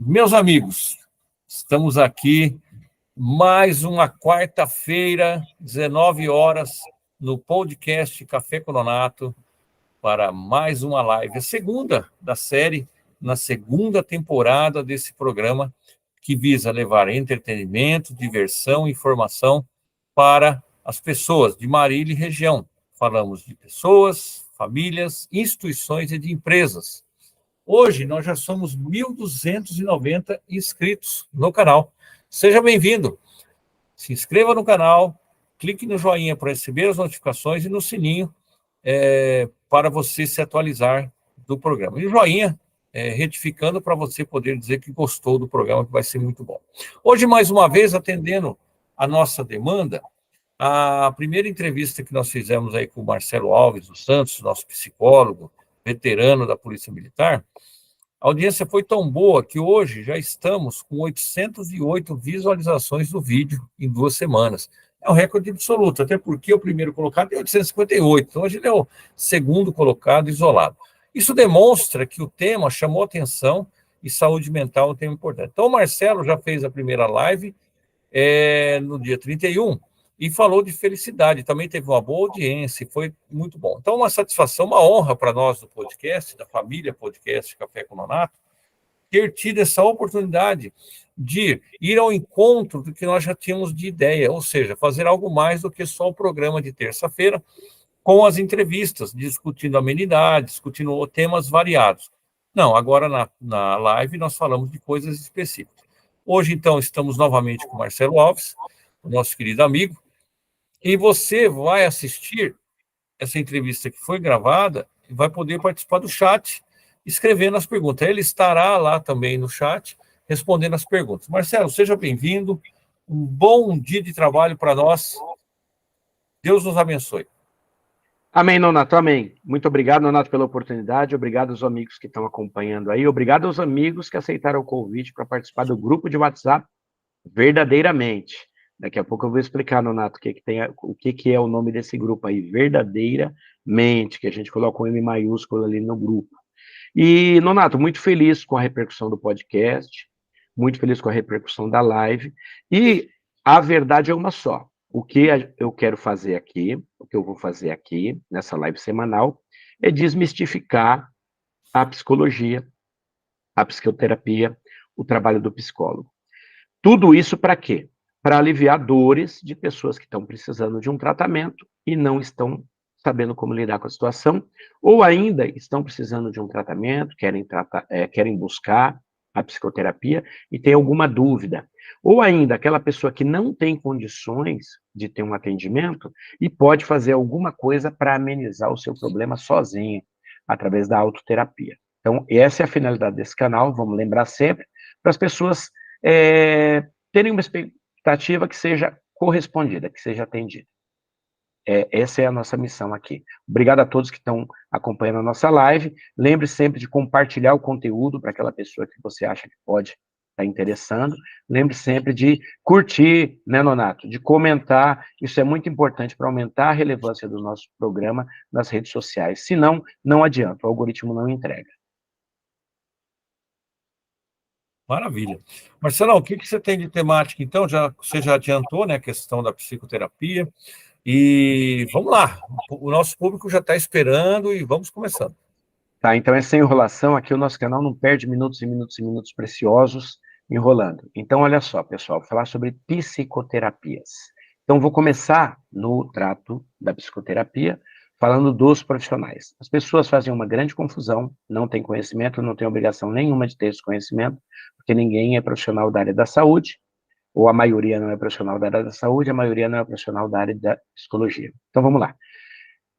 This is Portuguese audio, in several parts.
Meus amigos, estamos aqui mais uma quarta-feira, 19 horas, no podcast Café com Nonato, para mais uma live, a segunda da série, na segunda temporada desse programa, que visa levar entretenimento, diversão e informação para as pessoas de Marília e região. Falamos de pessoas, famílias, instituições e de empresas. Hoje nós já somos 1.290 inscritos no canal. Seja bem-vindo. Se inscreva no canal, clique no joinha para receber as notificações e no sininho para você se atualizar do programa. E o joinha retificando para você poder dizer que gostou do programa, que vai ser muito bom. Hoje, mais uma vez, atendendo a nossa demanda, a primeira entrevista que nós fizemos aí com o Marcelo Alves dos Santos, nosso psicólogo, veterano da Polícia Militar, a audiência foi tão boa que hoje já estamos com 808 visualizações do vídeo em 2 semanas. É um recorde absoluto, até porque o primeiro colocado tem 858, então hoje ele é o segundo colocado isolado. Isso demonstra que o tema chamou atenção e saúde mental é um tema importante. Então o Marcelo já fez a primeira live no dia 31 e falou de felicidade, também teve uma boa audiência, foi muito bom. Então, uma satisfação, uma honra para nós do podcast, da família Podcast Café com Nonato, ter tido essa oportunidade de ir ao encontro do que nós já tínhamos de ideia, ou seja, fazer algo mais do que só o programa de terça-feira, com as entrevistas, discutindo amenidades, discutindo temas variados. Não, agora na live nós falamos de coisas específicas. Hoje, então, estamos novamente com o Marcelo Alves, o nosso querido amigo, e você vai assistir essa entrevista que foi gravada e vai poder participar do chat, escrevendo as perguntas. Ele estará lá também no chat, respondendo as perguntas. Marcelo, seja bem-vindo. Um bom dia de trabalho para nós. Deus nos abençoe. Amém, Nonato, amém. Muito obrigado, Nonato, pela oportunidade. Obrigado aos amigos que estão acompanhando aí. Obrigado aos amigos que aceitaram o convite para participar do grupo de WhatsApp Verdadeiramente. Daqui a pouco eu vou explicar, Nonato, o que é o nome desse grupo aí, Verdadeiramente, que a gente coloca um M maiúsculo ali no grupo. E, Nonato, muito feliz com a repercussão do podcast, muito feliz com a repercussão da live, e a verdade é uma só. O que eu quero fazer aqui, o que eu vou fazer aqui, nessa live semanal, é desmistificar a psicologia, a psicoterapia, o trabalho do psicólogo. Tudo isso para quê? Para aliviar dores de pessoas que estão precisando de um tratamento e não estão sabendo como lidar com a situação, ou ainda estão precisando de um tratamento, querem buscar a psicoterapia e tem alguma dúvida. Ou ainda aquela pessoa que não tem condições de ter um atendimento e pode fazer alguma coisa para amenizar o seu problema sozinho, através da autoterapia. Então, essa é a finalidade desse canal, vamos lembrar sempre, para as pessoas terem uma expectativa que seja correspondida, que seja atendida. Essa é a nossa missão aqui. Obrigado a todos que estão acompanhando a nossa live. Lembre sempre de compartilhar o conteúdo para aquela pessoa que você acha que pode estar interessando. Lembre sempre de curtir, né, Nonato? De comentar. Isso é muito importante para aumentar a relevância do nosso programa nas redes sociais. Senão, não adianta, o algoritmo não entrega. Maravilha. Marcelo, o que você tem de temática, então? Você já adiantou, né, a questão da psicoterapia. E vamos lá, o nosso público já está esperando e vamos começando. Tá, então é sem enrolação, aqui o nosso canal não perde minutos e minutos e minutos preciosos enrolando. Então, olha só, pessoal, vou falar sobre psicoterapias. Então, vou começar no trato da psicoterapia, falando dos profissionais. As pessoas fazem uma grande confusão, não têm conhecimento, não têm obrigação nenhuma de ter esse conhecimento, porque ninguém é profissional da área da saúde, ou a maioria não é profissional da área da saúde, a maioria não é profissional da área da psicologia. Então, vamos lá.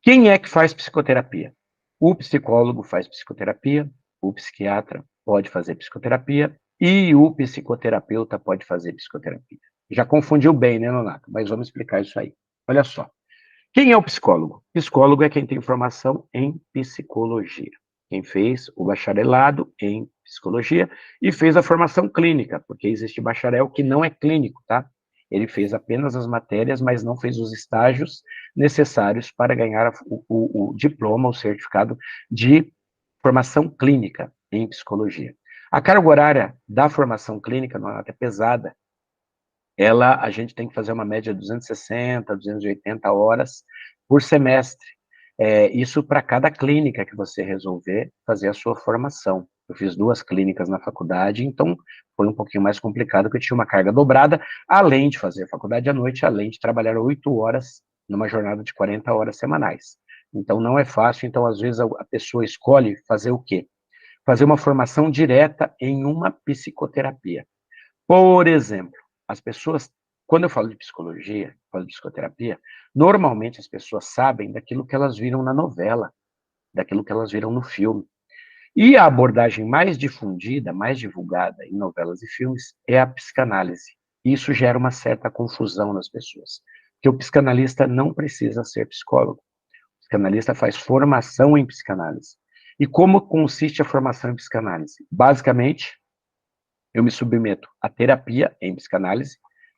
Quem é que faz psicoterapia? O psicólogo faz psicoterapia, o psiquiatra pode fazer psicoterapia e o psicoterapeuta pode fazer psicoterapia. Já confundiu bem, né, Nonato? Mas vamos explicar isso aí. Olha só. Quem é o psicólogo? Psicólogo é quem tem formação em psicologia. Quem fez o bacharelado em psicologia e fez a formação clínica, porque existe bacharel que não é clínico, tá? Ele fez apenas as matérias, mas não fez os estágios necessários para ganhar o diploma, o certificado de formação clínica em psicologia. A carga horária da formação clínica, Nonato, é pesada. A gente tem que fazer uma média de 260, 280 horas por semestre. Isso para cada clínica que você resolver fazer a sua formação. Eu fiz 2 clínicas na faculdade, então foi um pouquinho mais complicado, porque eu tinha uma carga dobrada, além de fazer a faculdade à noite, além de trabalhar 8 horas numa jornada de 40 horas semanais. Então não é fácil, então às vezes a pessoa escolhe fazer o quê? Fazer uma formação direta em uma psicoterapia. Por exemplo, as pessoas, quando eu falo de psicologia, falo de psicoterapia, normalmente as pessoas sabem daquilo que elas viram na novela, daquilo que elas viram no filme. E a abordagem mais difundida, mais divulgada em novelas e filmes é a psicanálise. Isso gera uma certa confusão nas pessoas, porque o psicanalista não precisa ser psicólogo. O psicanalista faz formação em psicanálise. E como consiste a formação em psicanálise? Basicamente, eu me submeto à terapia em psicanálise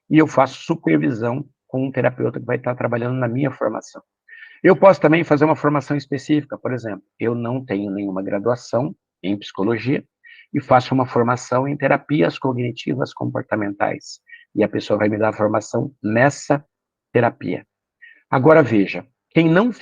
e eu faço supervisão com um terapeuta que vai estar trabalhando na minha formação. Eu posso também fazer uma formação específica, por exemplo, eu não tenho nenhuma graduação em psicologia e faço uma formação em terapias cognitivas comportamentais. E a pessoa vai me dar a formação nessa terapia. Agora veja, quem não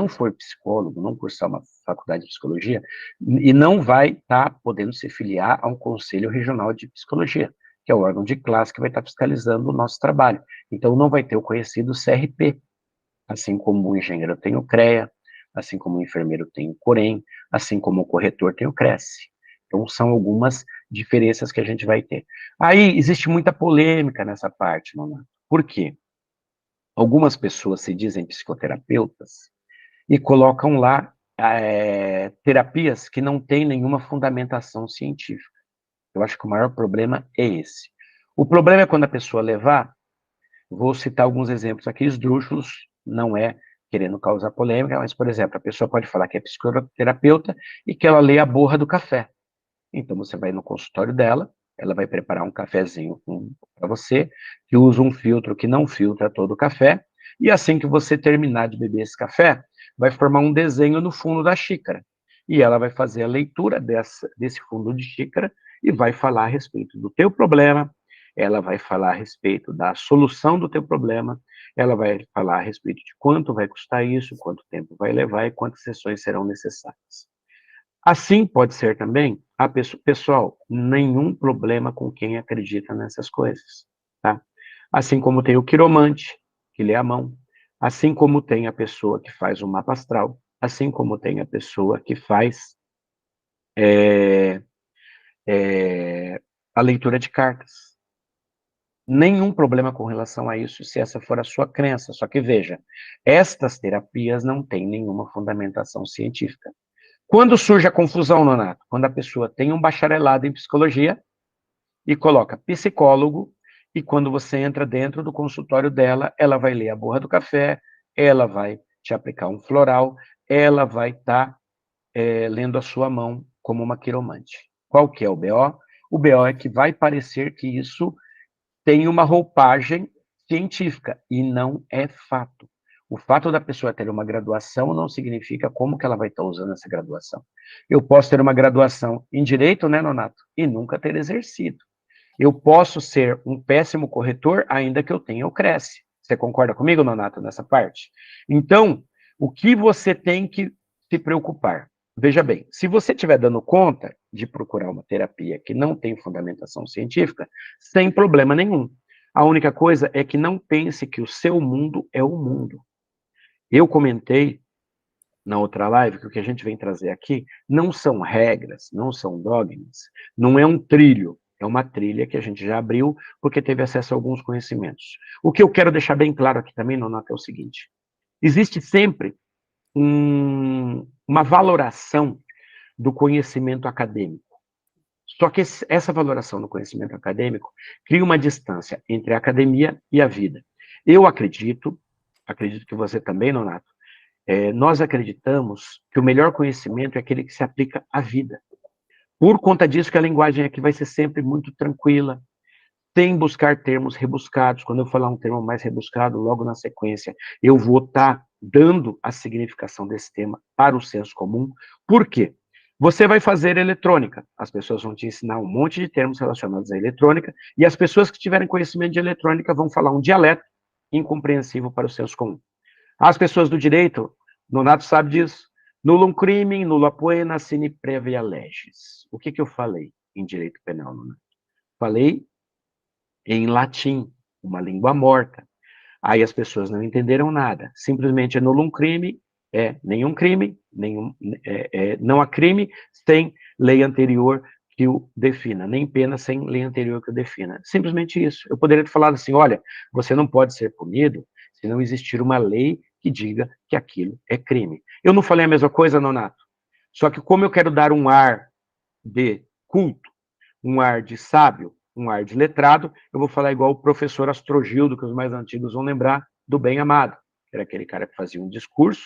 for psicólogo, não cursar uma faculdade de psicologia, e não vai estar podendo se filiar a um conselho regional de psicologia, que é o órgão de classe que vai estar fiscalizando o nosso trabalho. Então não vai ter o conhecido CRP, assim como o engenheiro tem o CREA, assim como o enfermeiro tem o COREM, assim como o corretor tem o CRESSE. Então, são algumas diferenças que a gente vai ter. Aí, existe muita polêmica nessa parte, Nona. Por quê? Algumas pessoas se dizem psicoterapeutas e colocam lá terapias que não têm nenhuma fundamentação científica. Eu acho que o maior problema é esse. O problema é quando a pessoa levar, vou citar alguns exemplos aqui, esdrúxulos, não é querendo causar polêmica, mas, por exemplo, a pessoa pode falar que é psicoterapeuta e que ela lê a borra do café. Então, você vai no consultório dela, ela vai preparar um cafezinho para você, que usa um filtro que não filtra todo o café, e assim que você terminar de beber esse café, vai formar um desenho no fundo da xícara. E ela vai fazer a leitura desse fundo de xícara e vai falar a respeito do teu problema, ela vai falar a respeito da solução do teu problema, ela vai falar a respeito de quanto vai custar isso, quanto tempo vai levar e quantas sessões serão necessárias. Assim pode ser também, pessoal, nenhum problema com quem acredita nessas coisas, tá? Assim como tem o quiromante, que lê a mão, assim como tem a pessoa que faz o mapa astral, assim como tem a pessoa que faz é, a leitura de cartas. Nenhum problema com relação a isso, se essa for a sua crença. Só que veja, estas terapias não têm nenhuma fundamentação científica. Quando surge a confusão, Nonato? Quando a pessoa tem um bacharelado em psicologia e coloca psicólogo, e quando você entra dentro do consultório dela, ela vai ler a borra do café, ela vai te aplicar um floral, ela vai estar lendo a sua mão como uma quiromante. Qual que é o BO? O BO é que vai parecer que isso tem uma roupagem científica, e não é fato. O fato da pessoa ter uma graduação não significa como que ela vai estar usando essa graduação. Eu posso ter uma graduação em direito, né, Nonato? E nunca ter exercido. Eu posso ser um péssimo corretor, ainda que eu tenha o Cresce. Você concorda comigo, Nonato, nessa parte? Então, o que você tem que se preocupar? Veja bem, se você estiver dando conta de procurar uma terapia que não tem fundamentação científica, sem problema nenhum. A única coisa é que não pense que o seu mundo é o mundo. Eu comentei na outra live que o que a gente vem trazer aqui não são regras, não são dogmas, não é um trilho, é uma trilha que a gente já abriu porque teve acesso a alguns conhecimentos. O que eu quero deixar bem claro aqui também, Nonato, é o seguinte: existe sempre uma valoração do conhecimento acadêmico. Só que essa valoração do conhecimento acadêmico cria uma distância entre a academia e a vida. Eu acredito que você também, Nonato, nós acreditamos que o melhor conhecimento é aquele que se aplica à vida. Por conta disso que a linguagem aqui vai ser sempre muito tranquila, sem buscar termos rebuscados. Quando eu falar um termo mais rebuscado, logo na sequência, eu vou estar dando a significação desse tema para o senso comum. Por quê? Você vai fazer eletrônica. As pessoas vão te ensinar um monte de termos relacionados à eletrônica, e as pessoas que tiverem conhecimento de eletrônica vão falar um dialeto incompreensível para os seus comuns. As pessoas do direito, Nonato sabe disso, nullum crimen, nulla poena sine previa legis. O que eu falei em direito penal, Nonato? Falei em latim, uma língua morta. Aí as pessoas não entenderam nada. Simplesmente é nullum crime, nenhum crime, não há crime sem lei anterior que o defina, nem pena sem lei anterior que o defina. Simplesmente isso. Eu poderia ter falado assim, olha, você não pode ser punido se não existir uma lei que diga que aquilo é crime. Eu não falei a mesma coisa, Nonato? Só que como eu quero dar um ar de culto, um ar de sábio, um ar de letrado, eu vou falar igual o professor Astrogildo, que os mais antigos vão lembrar, do Bem Amado, que era aquele cara que fazia um discurso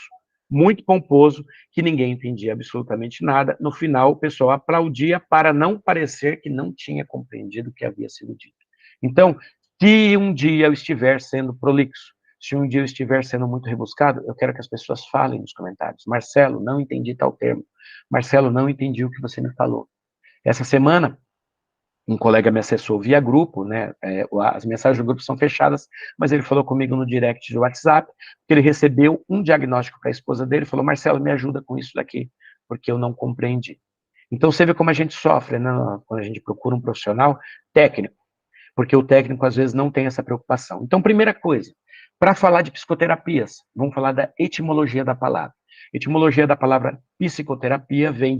muito pomposo, que ninguém entendia absolutamente nada. No final, o pessoal aplaudia para não parecer que não tinha compreendido o que havia sido dito. Então, se um dia eu estiver sendo prolixo, se um dia eu estiver sendo muito rebuscado, eu quero que as pessoas falem nos comentários. Marcelo, não entendi tal termo. Marcelo, não entendi o que você me falou. Essa semana, um colega me acessou via grupo, né? As mensagens do grupo são fechadas, mas ele falou comigo no direct do WhatsApp que ele recebeu um diagnóstico para a esposa dele e falou: Marcelo, me ajuda com isso daqui, porque eu não compreendi. Então você vê como a gente sofre, né? Quando a gente procura um profissional técnico, porque o técnico às vezes não tem essa preocupação. Então, primeira coisa, para falar de psicoterapias, vamos falar da etimologia da palavra. Etimologia da palavra psicoterapia vem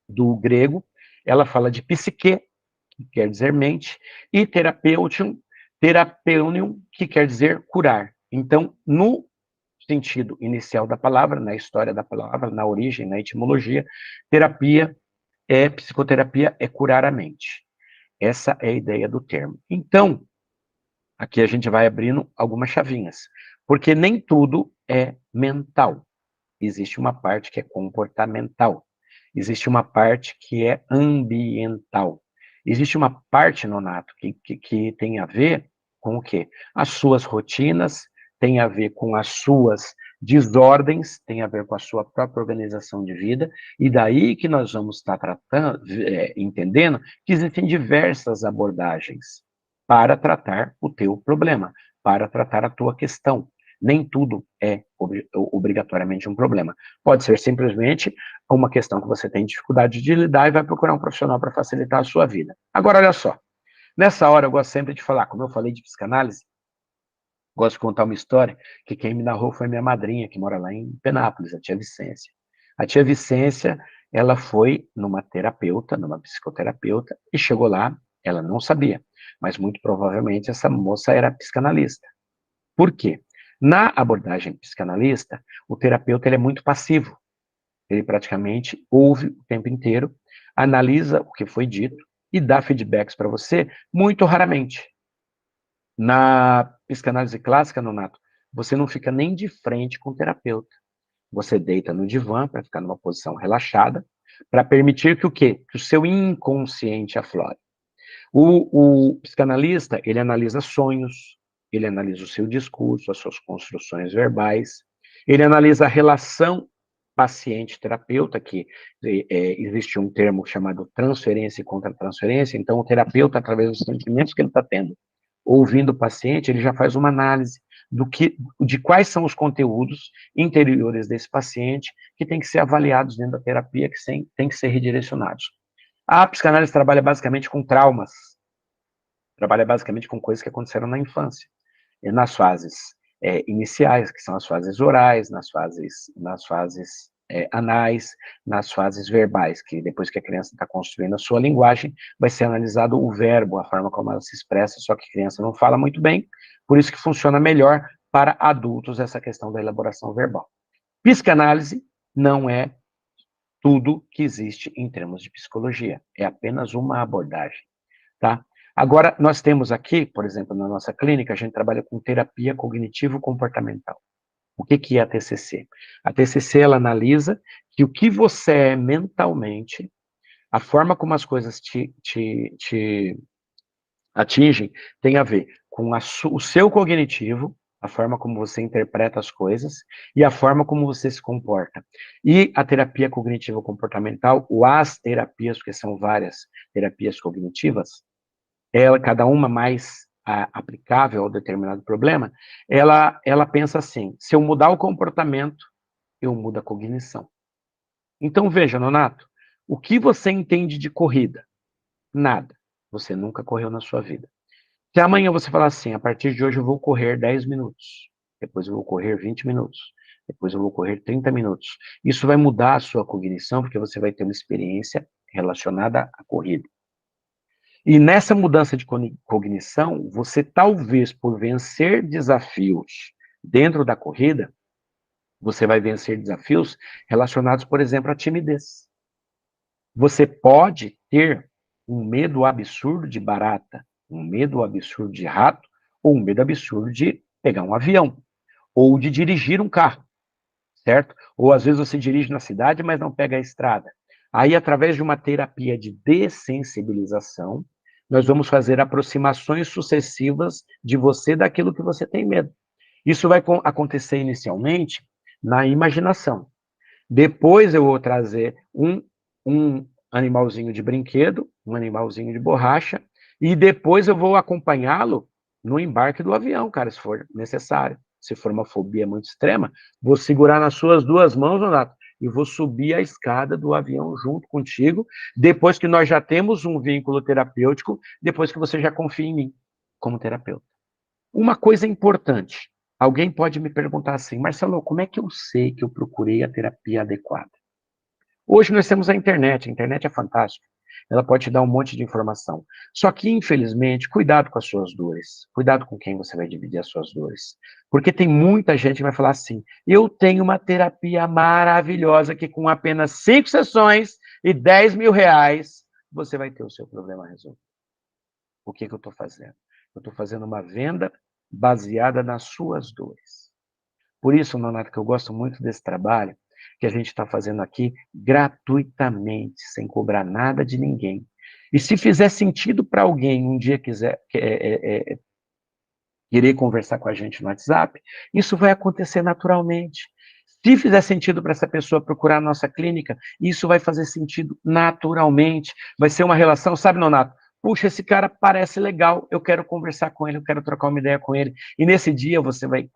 do grego, ela fala de psique, que quer dizer mente, e terapeutium, que quer dizer curar. Então, no sentido inicial da palavra, na história da palavra, na origem, na etimologia, psicoterapia é curar a mente. Essa é a ideia do termo. Então, aqui a gente vai abrindo algumas chavinhas, porque nem tudo é mental. Existe uma parte que é comportamental. Existe uma parte que é ambiental. Existe uma parte, Nonato, que tem a ver com o quê? As suas rotinas, tem a ver com as suas desordens, tem a ver com a sua própria organização de vida, e daí que nós vamos estar tratando, entendendo que existem diversas abordagens para tratar o teu problema, para tratar a tua questão. Nem tudo é obrigatoriamente um problema. Pode ser simplesmente uma questão que você tem dificuldade de lidar e vai procurar um profissional para facilitar a sua vida. Agora, olha só. Nessa hora, eu gosto sempre de falar, como eu falei de psicanálise, gosto de contar uma história que quem me narrou foi minha madrinha, que mora lá em Penápolis, a tia Vicência. A tia Vicência, ela foi numa terapeuta, numa psicoterapeuta, e chegou lá, ela não sabia, mas muito provavelmente essa moça era psicanalista. Por quê? Na abordagem psicanalista, o terapeuta ele é muito passivo. Ele praticamente ouve o tempo inteiro, analisa o que foi dito e dá feedbacks para você muito raramente. Na psicanálise clássica, Nonato, você não fica nem de frente com o terapeuta. Você deita no divã para ficar numa posição relaxada, para permitir que o quê? Que o seu inconsciente aflore. O psicanalista, ele analisa sonhos, ele analisa o seu discurso, as suas construções verbais, ele analisa a relação paciente-terapeuta, que existe um termo chamado transferência e contra-transferência, então o terapeuta, através dos sentimentos que ele está tendo, ouvindo o paciente, ele já faz uma análise de quais são os conteúdos interiores desse paciente que tem que ser avaliados dentro da terapia, que tem que ser redirecionados. A psicanálise trabalha basicamente com traumas, trabalha basicamente com coisas que aconteceram na infância, nas fases iniciais, que são as fases orais, nas fases anais, nas fases verbais, que depois que a criança está construindo a sua linguagem, vai ser analisado o verbo, a forma como ela se expressa, só que a criança não fala muito bem, por isso que funciona melhor para adultos essa questão da elaboração verbal. Psicanálise não é tudo que existe em termos de psicologia, é apenas uma abordagem, tá? Agora, nós temos aqui, por exemplo, na nossa clínica, a gente trabalha com terapia cognitivo-comportamental. O que é a TCC? A TCC, ela analisa que o que você é mentalmente, a forma como as coisas te atingem, tem a ver com o seu cognitivo, a forma como você interpreta as coisas e a forma como você se comporta. E a terapia cognitivo-comportamental, ou as terapias, porque são várias terapias cognitivas, cada uma mais aplicável a determinado problema, ela pensa assim: se eu mudar o comportamento, eu mudo a cognição. Então veja, Nonato, o que você entende de corrida? Nada. Você nunca correu na sua vida. Se amanhã você falar assim, a partir de hoje eu vou correr 10 minutos, depois eu vou correr 20 minutos, depois eu vou correr 30 minutos. Isso vai mudar a sua cognição, porque você vai ter uma experiência relacionada à corrida. E nessa mudança de cognição, você talvez, por vencer desafios dentro da corrida, você vai vencer desafios relacionados, por exemplo, à timidez. Você pode ter um medo absurdo de barata, um medo absurdo de rato, ou um medo absurdo de pegar um avião, ou de dirigir um carro, certo? Ou às vezes você dirige na cidade, mas não pega a estrada. Aí, através de uma terapia de dessensibilização, nós vamos fazer aproximações sucessivas de você daquilo que você tem medo. Isso vai acontecer inicialmente na imaginação. Depois eu vou trazer um animalzinho de brinquedo, um animalzinho de borracha, e depois eu vou acompanhá-lo no embarque do avião, cara, se for necessário. Se for uma fobia muito extrema, vou segurar nas suas duas mãos, Renato, e vou subir a escada do avião junto contigo, depois que nós já temos um vínculo terapêutico, depois que você já confia em mim como terapeuta. Uma coisa importante, alguém pode me perguntar assim, Marcelo, como é que eu sei que eu procurei a terapia adequada? Hoje nós temos a internet é fantástica. Ela pode te dar um monte de informação. Só que, infelizmente, cuidado com as suas dores. Cuidado com quem você vai dividir as suas dores. Porque tem muita gente que vai falar assim, eu tenho uma terapia maravilhosa que com apenas 5 sessões e 10 mil reais, você vai ter o seu problema resolvido. O que eu estou fazendo? Eu estou fazendo uma venda baseada nas suas dores. Por isso, Nonato, que eu gosto muito desse trabalho que a gente está fazendo aqui gratuitamente, sem cobrar nada de ninguém. E se fizer sentido para alguém um dia quiser querer conversar com a gente no WhatsApp, isso vai acontecer naturalmente. Se fizer sentido para essa pessoa procurar a nossa clínica, isso vai fazer sentido naturalmente. Vai ser uma relação, sabe, Nonato? Puxa, esse cara parece legal, eu quero conversar com ele, eu quero trocar uma ideia com ele. E nesse dia você vai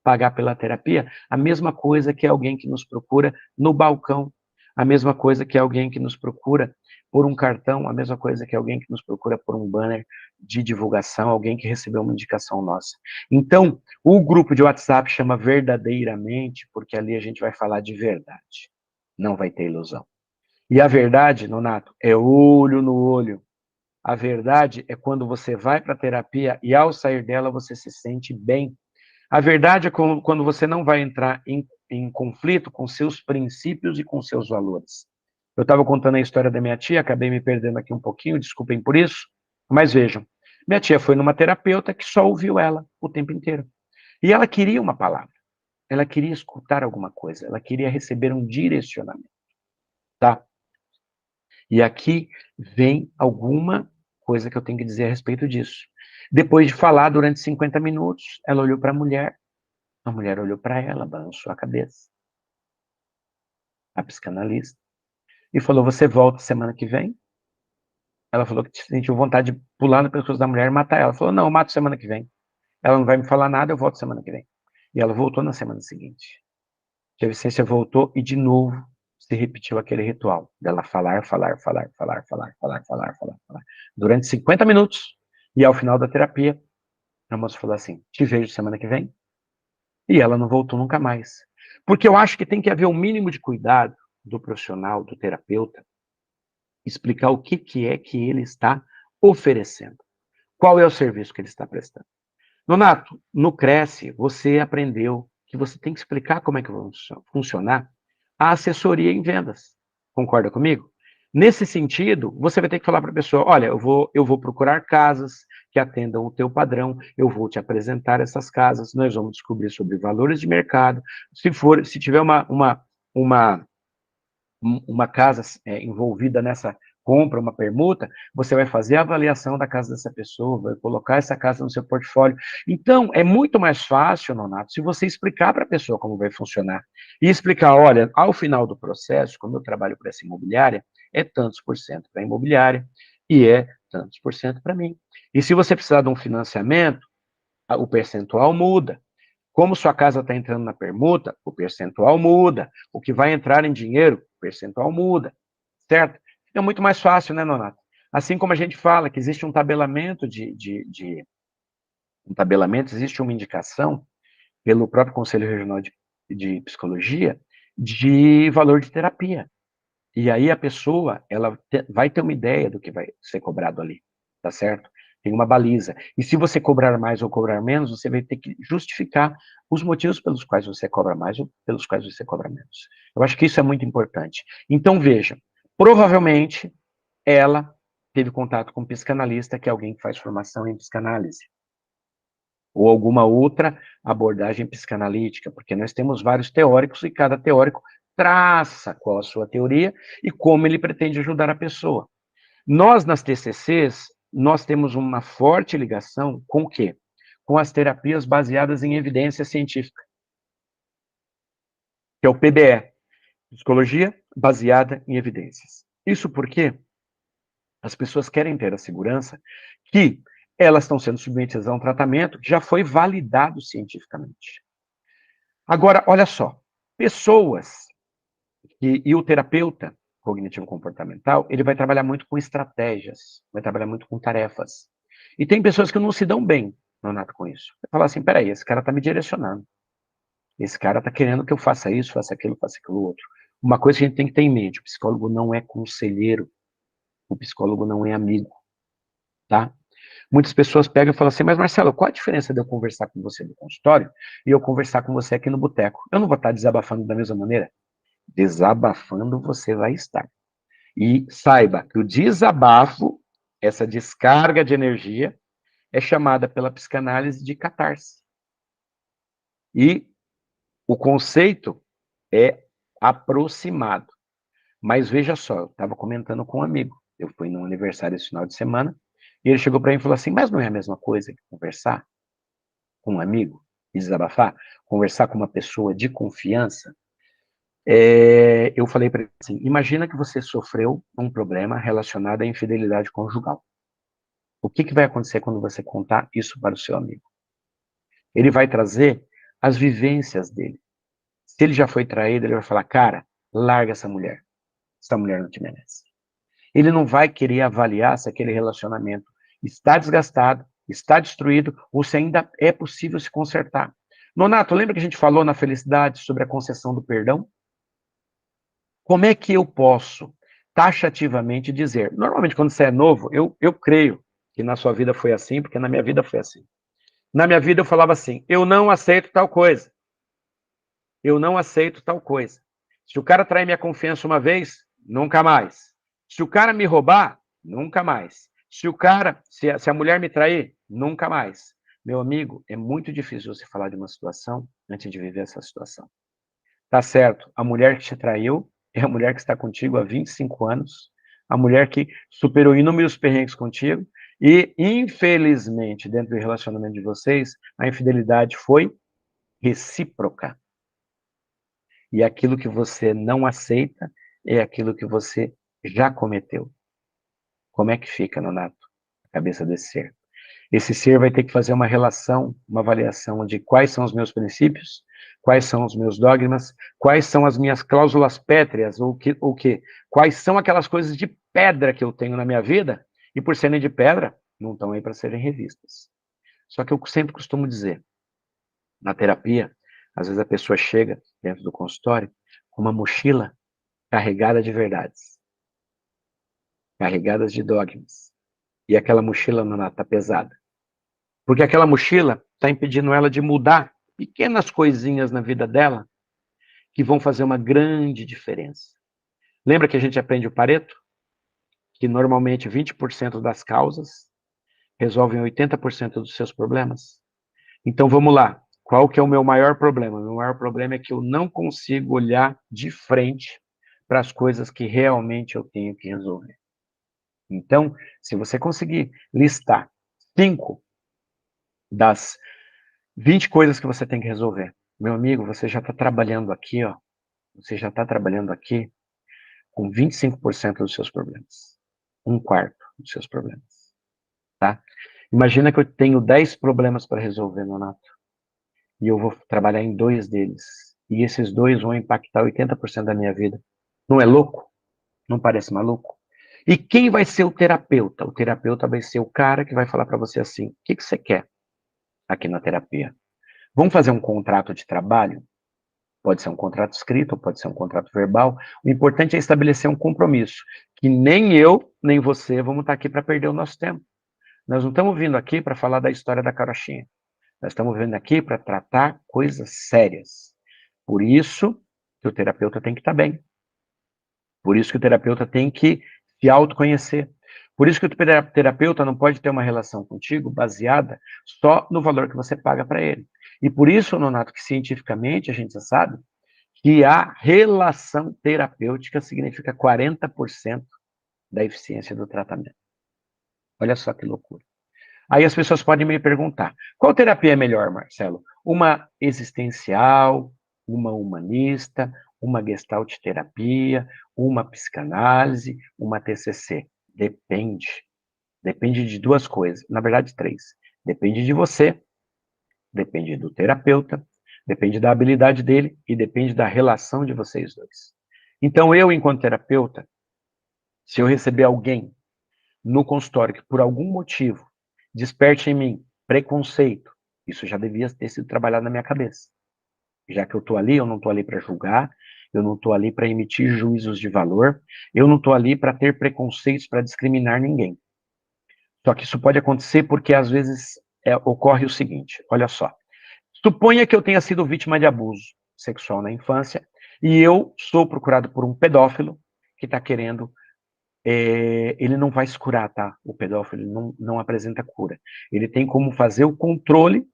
pagar pela terapia a mesma coisa que alguém que nos procura no balcão, a mesma coisa que alguém que nos procura por um cartão, a mesma coisa que alguém que nos procura por um banner de divulgação, alguém que recebeu uma indicação nossa. Então, o grupo de WhatsApp chama Verdadeiramente, porque ali a gente vai falar de verdade. Não vai ter ilusão. E a verdade, Nonato, é olho no olho. A verdade é quando você vai para a terapia e ao sair dela você se sente bem. A verdade é quando você não vai entrar em conflito com seus princípios e com seus valores. Eu estava contando a história da minha tia, acabei me perdendo aqui um pouquinho, desculpem por isso, mas vejam, minha tia foi numa terapeuta que só ouviu ela o tempo inteiro. E ela queria uma palavra, ela queria escutar alguma coisa, ela queria receber um direcionamento, tá? E aqui vem alguma coisa que eu tenho que dizer a respeito disso. Depois de falar durante 50 minutos, ela olhou para a mulher olhou para ela, balançou a cabeça, a psicanalista, e falou, você volta semana que vem? Ela falou que sentiu vontade de pular no pescoço da mulher e matar ela. Ela falou, não, eu mato semana que vem. Ela não vai me falar nada, eu volto semana que vem. E ela voltou na semana seguinte. Tia Vicência voltou e de novo se repetiu aquele ritual dela falar, durante 50 minutos. E ao final da terapia, a moça falou assim, te vejo semana que vem. E ela não voltou nunca mais. Porque eu acho que tem que haver um mínimo de cuidado do profissional, do terapeuta, explicar o que é que ele está oferecendo. Qual é o serviço que ele está prestando. Nonato, no Cresce, você aprendeu que você tem que explicar como é que vai funcionar a assessoria em vendas. Concorda comigo? Nesse sentido, você vai ter que falar para a pessoa, olha, eu vou procurar casas que atendam o teu padrão, eu vou te apresentar essas casas, nós vamos descobrir sobre valores de mercado, se tiver uma casa envolvida compra uma permuta, você vai fazer a avaliação da casa dessa pessoa, vai colocar essa casa no seu portfólio. Então, é muito mais fácil, Nonato, se você explicar para a pessoa como vai funcionar. E explicar, olha, ao final do processo, como eu trabalho para essa imobiliária, é tantos por cento para a imobiliária e é tantos por cento para mim. E se você precisar de um financiamento, o percentual muda. Como sua casa está entrando na permuta, o percentual muda. O que vai entrar em dinheiro, o percentual muda. Certo? É muito mais fácil, né, Nonato? Assim como a gente fala que existe um tabelamento um tabelamento, existe uma indicação pelo próprio Conselho Regional de Psicologia de valor de terapia. E aí a pessoa, ela vai ter uma ideia do que vai ser cobrado ali, tá certo? Tem uma baliza. E se você cobrar mais ou cobrar menos, você vai ter que justificar os motivos pelos quais você cobra mais ou pelos quais você cobra menos. Eu acho que isso é muito importante. Então, veja, provavelmente ela teve contato com um psicanalista, que é alguém que faz formação em psicanálise, ou alguma outra abordagem psicanalítica, porque nós temos vários teóricos e cada teórico traça qual a sua teoria e como ele pretende ajudar a pessoa. Nós, nas TCCs, nós temos uma forte ligação com o quê? Com as terapias baseadas em evidência científica, que é o PBE, Psicologia Baseada em Evidências. Isso porque as pessoas querem ter a segurança que elas estão sendo submetidas a um tratamento que já foi validado cientificamente. Agora, olha só, pessoas e o terapeuta cognitivo-comportamental, ele vai trabalhar muito com estratégias, vai trabalhar muito com tarefas. E tem pessoas que não se dão bem, Nonato, com isso. Vai falar assim, peraí, esse cara está me direcionando. Esse cara está querendo que eu faça isso, faça aquilo outro. Uma coisa que a gente tem que ter em mente, o psicólogo não é conselheiro, o psicólogo não é amigo, tá? Muitas pessoas pegam e falam assim, mas Marcelo, qual a diferença de eu conversar com você no consultório e eu conversar com você aqui no boteco? Eu não vou estar desabafando da mesma maneira? Desabafando você vai estar. E saiba que o desabafo, essa descarga de energia, é chamada pela psicanálise de catarse. E o conceito é aproximado. Mas veja só, eu estava comentando com um amigo, eu fui num aniversário esse final de semana, e ele chegou para mim e falou assim, mas não é a mesma coisa que conversar com um amigo e desabafar? Conversar com uma pessoa de confiança? Eu falei para ele assim, imagina que você sofreu um problema relacionado à infidelidade conjugal. O que vai acontecer quando você contar isso para o seu amigo? Ele vai trazer as vivências dele. Se ele já foi traído, ele vai falar, cara, larga essa mulher não te merece. Ele não vai querer avaliar se aquele relacionamento está desgastado, está destruído, ou se ainda é possível se consertar. Nonato, lembra que a gente falou na felicidade sobre a concessão do perdão? Como é que eu posso taxativamente dizer? Normalmente, quando você é novo, eu creio que na sua vida foi assim, porque na minha vida foi assim. Na minha vida eu falava assim, eu não aceito tal coisa. Eu não aceito tal coisa. Se o cara trair minha confiança uma vez, nunca mais. Se o cara me roubar, nunca mais. Se a mulher me trair, nunca mais. Meu amigo, é muito difícil você falar de uma situação antes de viver essa situação. Tá certo, a mulher que te traiu é a mulher que está contigo há 25 anos, a mulher que superou inúmeros perrengues contigo, e, infelizmente, dentro do relacionamento de vocês, a infidelidade foi recíproca. E aquilo que você não aceita é aquilo que você já cometeu. Como é que fica, Nonato, a cabeça desse ser? Esse ser vai ter que fazer uma relação, uma avaliação de quais são os meus princípios, quais são os meus dogmas, quais são as minhas cláusulas pétreas, quais são aquelas coisas de pedra que eu tenho na minha vida, e por serem de pedra, não estão aí para serem revistas. Só que eu sempre costumo dizer, na terapia, às vezes a pessoa chega dentro do consultório com uma mochila carregada de verdades, carregadas de dogmas, e aquela mochila não está pesada. Porque aquela mochila está impedindo ela de mudar pequenas coisinhas na vida dela que vão fazer uma grande diferença. Lembra que a gente aprende o Pareto? Que normalmente 20% das causas resolvem 80% dos seus problemas? Então vamos lá. Qual que é o meu maior problema? O meu maior problema é que eu não consigo olhar de frente para as coisas que realmente eu tenho que resolver. Então, se você conseguir listar 5 das 20 coisas que você tem que resolver, meu amigo, você já está trabalhando aqui, ó, você já está trabalhando aqui com 25% dos seus problemas. 1/4 dos seus problemas, tá? Imagina que eu tenho 10 problemas para resolver, Nonato, e eu vou trabalhar em 2 deles. E esses 2 vão impactar 80% da minha vida. Não é louco? Não parece maluco? E quem vai ser o terapeuta? O terapeuta vai ser o cara que vai falar para você assim: o que você quer aqui na terapia? Vamos fazer um contrato de trabalho? Pode ser um contrato escrito, pode ser um contrato verbal. O importante é estabelecer um compromisso, que nem eu, nem você vamos estar aqui para perder o nosso tempo. Nós não estamos vindo aqui para falar da história da carochinha. Nós estamos vindo aqui para tratar coisas sérias. Por isso que o terapeuta tem que estar bem. Por isso que o terapeuta tem que se autoconhecer. Por isso que o terapeuta não pode ter uma relação contigo baseada só no valor que você paga para ele. E por isso, Nonato, que cientificamente a gente já sabe que a relação terapêutica significa 40% da eficiência do tratamento. Olha só que loucura. Aí as pessoas podem me perguntar, qual terapia é melhor, Marcelo? Uma existencial, uma humanista, uma gestalt terapia, uma psicanálise, uma TCC? Depende. Depende de 2 coisas, na verdade 3. Depende de você, depende do terapeuta, depende da habilidade dele e depende da relação de vocês dois. Então eu, enquanto terapeuta, se eu receber alguém no consultório que por algum motivo desperte em mim preconceito, isso já devia ter sido trabalhado na minha cabeça. Já que eu estou ali, eu não estou ali para julgar, eu não estou ali para emitir juízos de valor, eu não estou ali para ter preconceitos, para discriminar ninguém. Só que isso pode acontecer porque às vezes ocorre o seguinte, olha só. Suponha que eu tenha sido vítima de abuso sexual na infância e eu sou procurado por um pedófilo que está querendo ele não vai se curar, tá? O pedófilo não apresenta cura. Ele tem como fazer o controle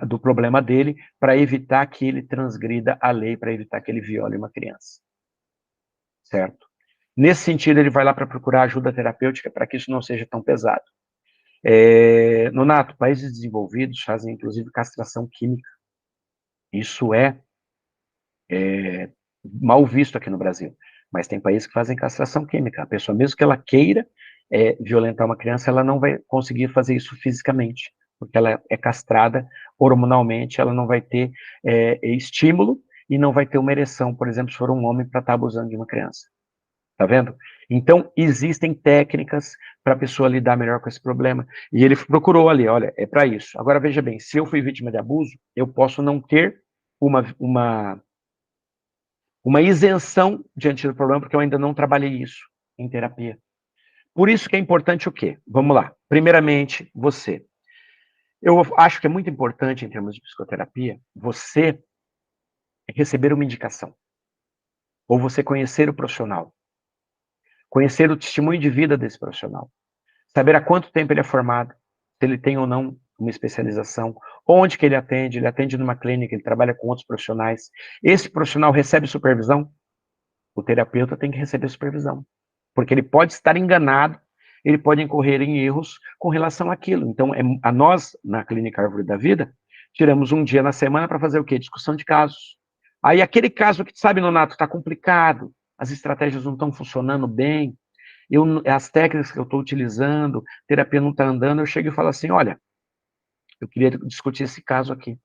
do problema dele para evitar que ele transgrida a lei, para evitar que ele viole uma criança. Certo? Nesse sentido, ele vai lá para procurar ajuda terapêutica para que isso não seja tão pesado. Nonato, países desenvolvidos fazem, inclusive, castração química. Isso é mal visto aqui no Brasil. Mas tem países que fazem castração química. A pessoa, mesmo que ela queira violentar uma criança, ela não vai conseguir fazer isso fisicamente, porque ela é castrada hormonalmente, ela não vai ter estímulo e não vai ter uma ereção, por exemplo, se for um homem para estar abusando de uma criança. Tá vendo? Então, existem técnicas para a pessoa lidar melhor com esse problema. E ele procurou ali, olha, é para isso. Agora, veja bem, se eu fui vítima de abuso, eu posso não ter uma isenção diante do problema, porque eu ainda não trabalhei isso em terapia. Por isso que é importante o quê? Vamos lá. Primeiramente, você. Eu acho que é muito importante, em termos de psicoterapia, você receber uma indicação. Ou você conhecer o profissional. Conhecer o testemunho de vida desse profissional. Saber há quanto tempo ele é formado, se ele tem ou não uma especialização, onde que ele atende numa clínica, ele trabalha com outros profissionais. Esse profissional recebe supervisão? O terapeuta tem que receber supervisão, porque ele pode estar enganado, ele pode incorrer em erros com relação àquilo. Então, a nós, na Clínica Árvore da Vida, tiramos um dia na semana para fazer o quê? Discussão de casos. Aí, aquele caso que, sabe, Nonato, está complicado, as estratégias não estão funcionando bem, as técnicas que eu estou utilizando, terapia não está andando, eu chego e falo assim, olha, eu queria discutir esse caso aqui.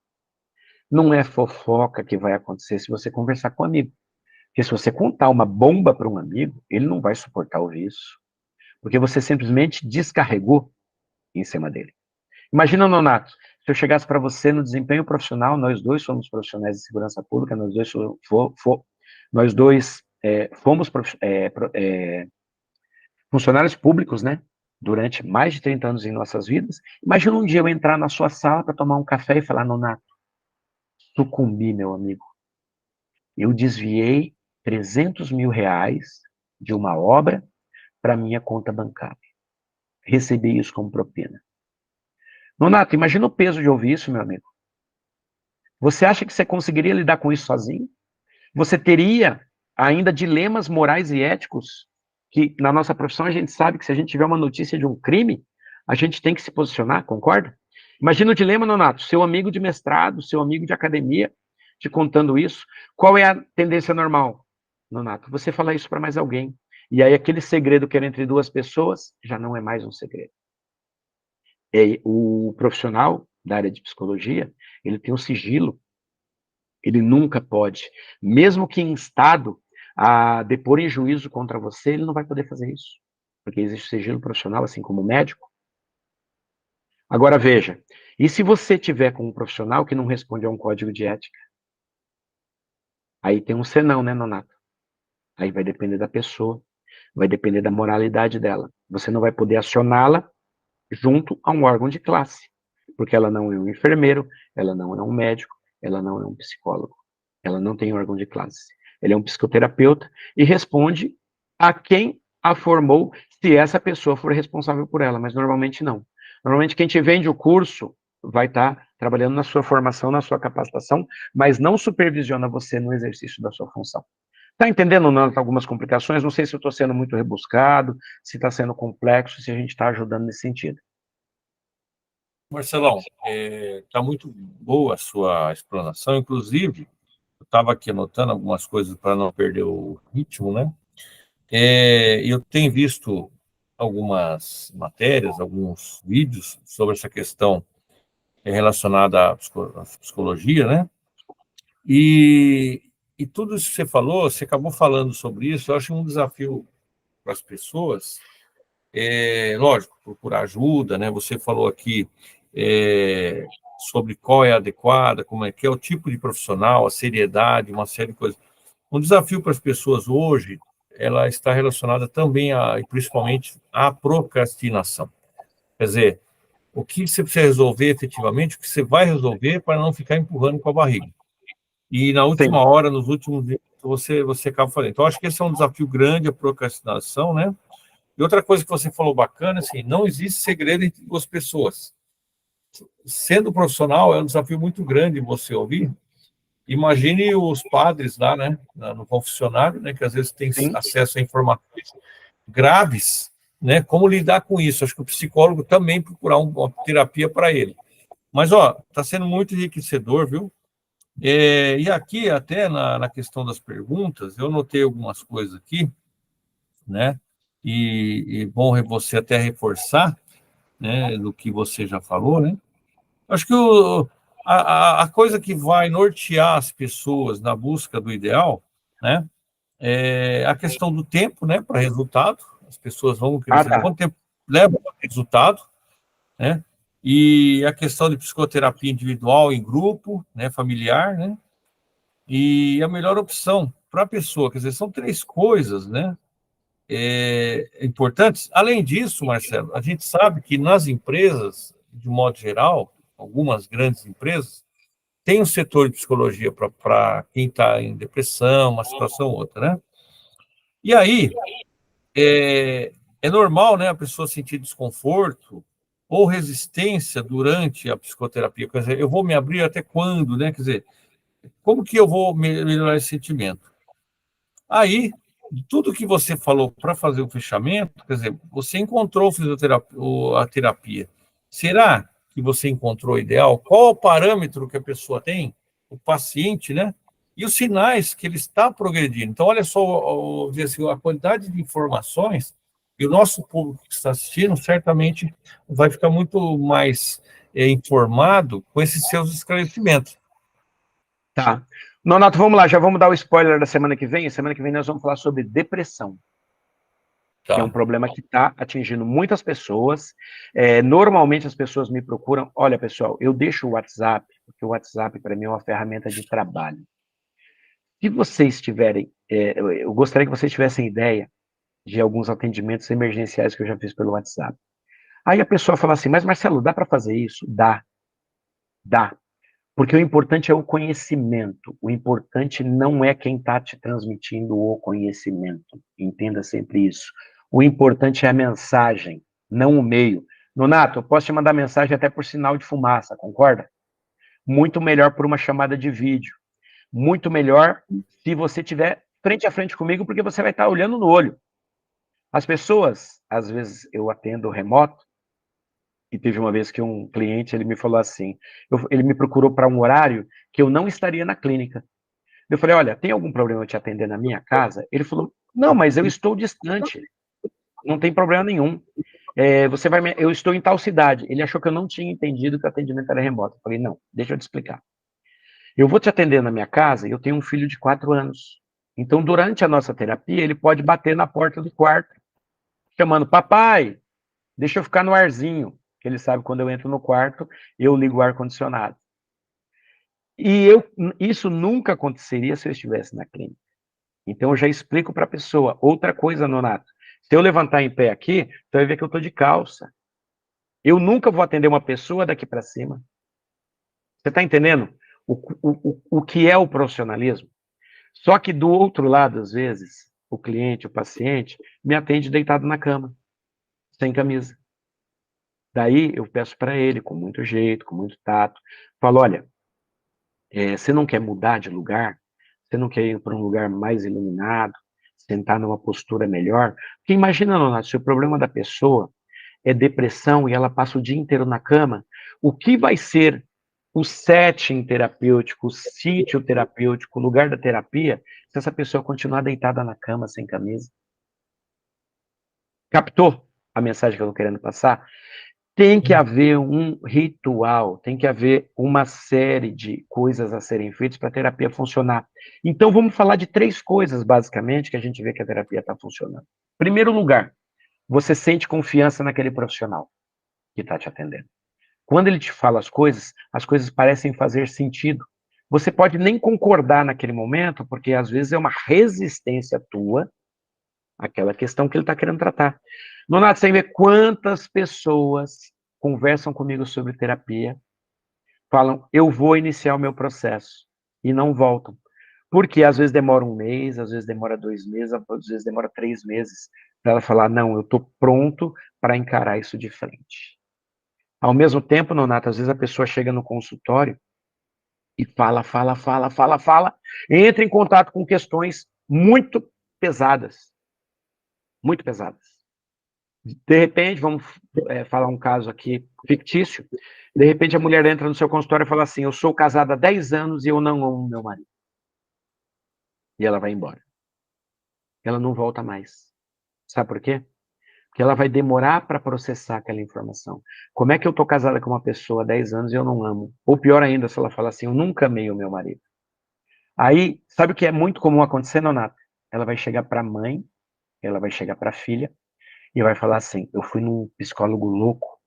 Não é fofoca que vai acontecer se você conversar com um amigo. Porque se você contar uma bomba para um amigo, ele não vai suportar ouvir isso. Porque você simplesmente descarregou em cima dele. Imagina, Nonato, se eu chegasse para você no desempenho profissional, nós dois somos profissionais de segurança pública, nós dois fomos funcionários públicos, né? Durante mais de 30 anos em nossas vidas. Imagina um dia eu entrar na sua sala para tomar um café e falar, Nonato, sucumbi, meu amigo. Eu desviei 300 mil reais de uma obra para minha conta bancária. Recebi isso como propina. Nonato, imagina o peso de ouvir isso, meu amigo. Você acha que você conseguiria lidar com isso sozinho? Você teria ainda dilemas morais e éticos que na nossa profissão a gente sabe que se a gente tiver uma notícia de um crime, a gente tem que se posicionar, concorda? Imagina o dilema, Nonato, seu amigo de mestrado, seu amigo de academia, te contando isso. Qual é a tendência normal, Nonato? Você falar isso para mais alguém. E aí aquele segredo que era entre duas pessoas já não é mais um segredo. E o profissional da área de psicologia, ele tem um sigilo. Ele nunca pode, mesmo que instado a depor em juízo contra você, ele não vai poder fazer isso. Porque existe sigilo profissional, assim como o médico. Agora veja, e se você tiver com um profissional que não responde a um código de ética? Aí tem um senão, né, Nonato? Aí vai depender da pessoa, vai depender da moralidade dela. Você não vai poder acioná-la junto a um órgão de classe, porque ela não é um enfermeiro, ela não é um médico, ela não é um psicólogo, ela não tem órgão de classe. Ele é um psicoterapeuta e responde a quem a formou, se essa pessoa for responsável por ela, mas normalmente não. Normalmente quem te vende o curso vai estar trabalhando na sua formação, na sua capacitação, mas não supervisiona você no exercício da sua função. Está entendendo, Nando, algumas complicações? Não sei se eu estou sendo muito rebuscado, se está sendo complexo, se a gente está ajudando nesse sentido. Marcelão, está muito boa a sua explanação, inclusive, eu estava aqui anotando algumas coisas para não perder o ritmo, né? Eu tenho visto algumas matérias, alguns vídeos sobre essa questão relacionada à psicologia, né? E tudo isso que você falou, você acabou falando sobre isso, eu acho um desafio para as pessoas, lógico, procurar ajuda, né? Você falou aqui sobre qual é a adequada, como é que é o tipo de profissional, a seriedade, uma série de coisas. Um desafio para as pessoas hoje, ela está relacionada também e principalmente à procrastinação. Quer dizer, o que você precisa resolver efetivamente, o que você vai resolver para não ficar empurrando com a barriga. E na última Sim. hora, nos últimos dias, você acaba fazendo. Então, acho que esse é um desafio grande, a procrastinação, né? E outra coisa que você falou bacana, assim, não existe segredo entre duas pessoas. Sendo profissional, é um desafio muito grande você ouvir. Imagine os padres lá, né, no confessionário, né, que às vezes tem Sim. acesso a informações graves, né, como lidar com isso. Acho que o psicólogo também procurar uma terapia para ele. Mas, ó, está sendo muito enriquecedor, viu? E aqui, até na questão das perguntas, eu notei algumas coisas aqui, né? E bom você até reforçar, né, do que você já falou, né? Acho que a coisa que vai nortear as pessoas na busca do ideal, né, é a questão do tempo, né, para resultado. As pessoas vão querer saber Tá. quanto tempo leva para resultado, né? E a questão de psicoterapia individual em grupo, né, familiar, né? E a melhor opção para a pessoa, quer dizer, são três coisas, né, importantes. Além disso, Marcelo, a gente sabe que nas empresas, de modo geral, algumas grandes empresas, tem um setor de psicologia para quem está em depressão, uma situação ou outra, né? E aí, é normal, né, a pessoa sentir desconforto ou resistência durante a psicoterapia. Quer dizer, eu vou me abrir até quando, né? Quer dizer, como que eu vou melhorar esse sentimento? Aí, tudo que você falou para fazer o fechamento, quer dizer, você encontrou a terapia. Será que você encontrou o ideal? Qual o parâmetro que a pessoa tem, o paciente, né? E os sinais que ele está progredindo. Então, olha só assim, a quantidade de informações, e o nosso público que está assistindo certamente vai ficar muito mais informado com esses seus esclarecimentos. Tá. Nonato, vamos lá, já vamos dar o spoiler da semana que vem. Semana que vem nós vamos falar sobre depressão, que é um Tá. problema que está atingindo muitas pessoas. Normalmente as pessoas me procuram, olha, pessoal, eu deixo o WhatsApp, porque o WhatsApp para mim é uma ferramenta de trabalho. Se vocês tiverem, eu gostaria que vocês tivessem ideia de alguns atendimentos emergenciais que eu já fiz pelo WhatsApp. Aí a pessoa fala assim, mas Marcelo, dá para fazer isso? Dá, dá. Porque o importante é o conhecimento. O importante não é quem está te transmitindo o conhecimento. Entenda sempre isso. O importante é a mensagem, não o meio. Nonato, eu posso te mandar mensagem até por sinal de fumaça, concorda? Muito melhor por uma chamada de vídeo. Muito melhor se você estiver frente a frente comigo, porque você vai estar olhando no olho. As pessoas, às vezes, eu atendo remoto, e teve uma vez que um cliente, ele me falou assim, ele me procurou para um horário que eu não estaria na clínica. Eu falei, olha, tem algum problema eu te atender na minha casa? Ele falou, não, mas eu estou distante, não tem problema nenhum. Eu estou em tal cidade. Ele achou que eu não tinha entendido que o atendimento era remoto. Eu falei, não, deixa eu te explicar. Eu vou te atender na minha casa e eu tenho um filho de 4 anos. Então, durante a nossa terapia, ele pode bater na porta do quarto, chamando, papai, deixa eu ficar no arzinho. Que ele sabe quando eu entro no quarto, eu ligo o ar-condicionado. E isso nunca aconteceria se eu estivesse na clínica. Então, eu já explico para a pessoa. Outra coisa, Nonato, se eu levantar em pé aqui, você vai ver que eu estou de calça. Eu nunca vou atender uma pessoa daqui para cima. Você está entendendo o que é o profissionalismo? Só que do outro lado, às vezes, o cliente, o paciente, me atende deitado na cama, sem camisa. Daí eu peço para ele, com muito jeito, com muito tato, falo, olha, você não quer mudar de lugar? Você não quer ir para um lugar mais iluminado? Sentar numa postura melhor? Porque imagina, Leonardo, se o problema da pessoa é depressão e ela passa o dia inteiro na cama, o que vai ser o setting terapêutico, o sítio terapêutico, o lugar da terapia, se essa pessoa continuar deitada na cama sem camisa? Captou a mensagem que eu estou querendo passar? Tem que haver um ritual, tem que haver uma série de coisas a serem feitas para a terapia funcionar. Então, vamos falar de 3 coisas, basicamente, que a gente vê que a terapia está funcionando. Primeiro lugar, você sente confiança naquele profissional que está te atendendo. Quando ele te fala as coisas parecem fazer sentido. Você pode nem concordar naquele momento, porque às vezes é uma resistência tua àquela questão que ele está querendo tratar. Nonato, você vê quantas pessoas conversam comigo sobre terapia, falam, eu vou iniciar o meu processo, e não voltam. Porque às vezes demora 1 mês, às vezes demora 2 meses, às vezes demora 3 meses, para ela falar, não, eu estou pronto para encarar isso de frente. Ao mesmo tempo, Nonato, às vezes a pessoa chega no consultório e fala, entra em contato com questões muito pesadas. Muito pesadas. De repente, vamos falar um caso aqui fictício, de repente a mulher entra no seu consultório e fala assim, eu sou casada há 10 anos e eu não amo meu marido. E ela vai embora. Ela não volta mais. Sabe por quê? Porque ela vai demorar para processar aquela informação. Como é que eu estou casada com uma pessoa há 10 anos e eu não amo? Ou pior ainda, se ela fala assim, eu nunca amei o meu marido. Aí, sabe o que é muito comum acontecer, Nonato? Ela vai chegar para a mãe, ela vai chegar para a filha, e vai falar assim, eu fui num psicólogo louco,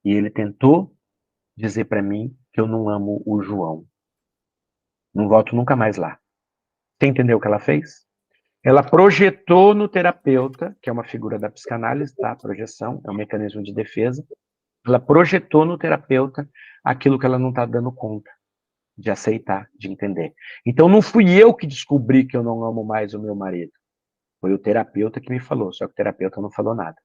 e ele tentou dizer para mim que eu não amo o João. Não volto nunca mais lá. Você entendeu o que ela fez? Ela projetou no terapeuta, que é uma figura da psicanálise, tá? A projeção é um mecanismo de defesa. Ela projetou no terapeuta aquilo que ela não está dando conta de aceitar, de entender. Então, não fui eu que descobri que eu não amo mais o meu marido. Foi o terapeuta que me falou, só que o terapeuta não falou nada.